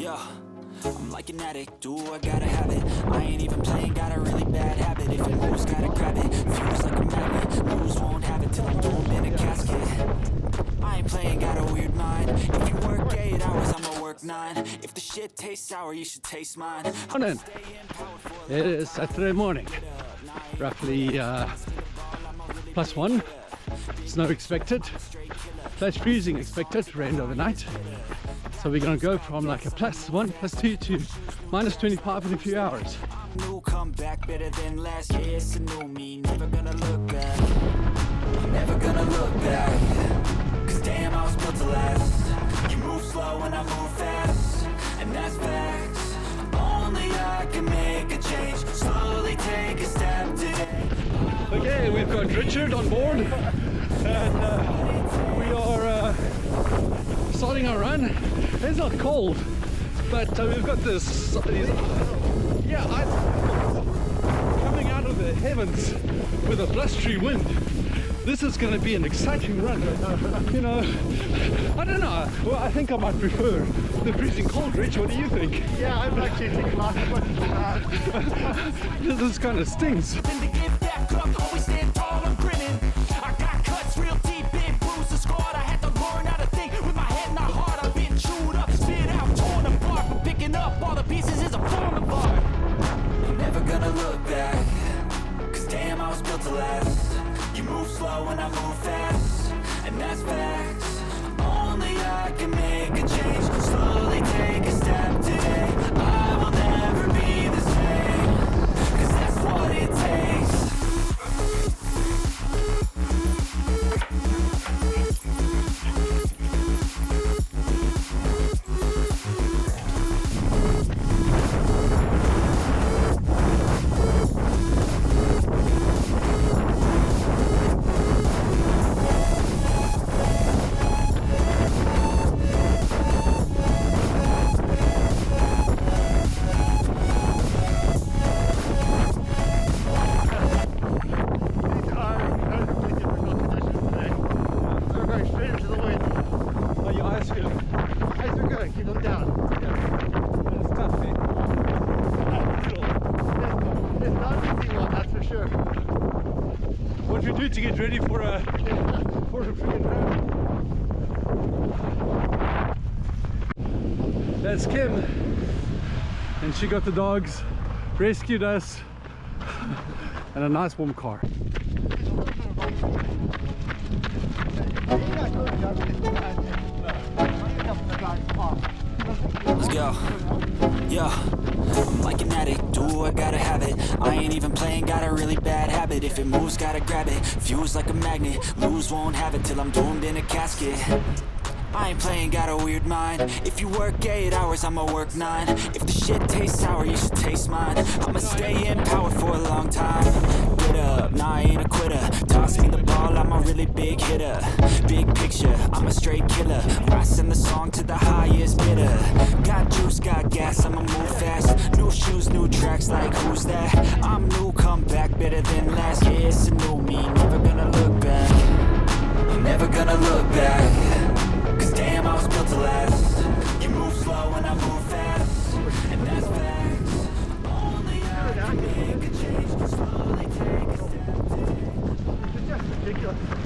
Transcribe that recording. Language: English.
Yeah, I'm like an addict, do I gotta have it. I ain't even playing, got a really bad habit. If it moves, gotta grab it. Fuse like a magnet, lose, won't have it till I'm doomed in a casket. I ain't playing, got a weird mind. If you work 8 hours, I'ma work 9. If the shit tastes sour, you should taste mine. Morning. It is Saturday morning, roughly +1, snow expected, flash freezing expected, rain overnight. So we're gonna go from like a +1, +2 to -25 in a few hours. New comeback better than last. Yeah, it's a new me, never gonna look back. Never gonna look back. Cause damn, I was built to last. You move slow and I move fast, and that's facts. Only I can make a change. Slowly take a step today. Okay, we've got Richard on board, and we are starting our run. It's not cold, but we've got these ice coming out of the heavens with a blustery wind. This is going to be an exciting run. You know, I don't know. Well, I think I might prefer the freezing cold. Rich, what do you think? Yeah, I'm actually thinking last one. This kind of stings. You move slow and I move fast, and that's facts. Only I can make a change. Slowly take a step today. I will never be the same, cause that's what it takes. What we do to get ready for a freaking run. That's Kim, and she got the dogs, rescued us, and a nice warm car. Let's go. Yeah, I'm like an addict, do I gotta have it. I ain't even playing, got a really bad habit. If it moves, gotta grab it. Fuse like a magnet, lose, won't have it till I'm doomed in a casket. I ain't playing, got a weird mind. If you work 8 hours, I'ma work 9. If the shit tastes sour, you should taste mine. I'ma stay in power for a long time. Get up, nah, I ain't a quitter. Toss me the ball, I'm a really big hitter. Big picture, I'm a straight killer. Rising the song to the highest bidder. Got juice, got gas, I'ma move fast. New shoes, new tracks, like who's that? I'm new, come back better than last. Yeah, it's a new me, never gonna look back. Never gonna look back. Damn, I was built to last. You move slow and I move fast, and that's facts. Only I can make a change. Slowly take a step. It's just ridiculous.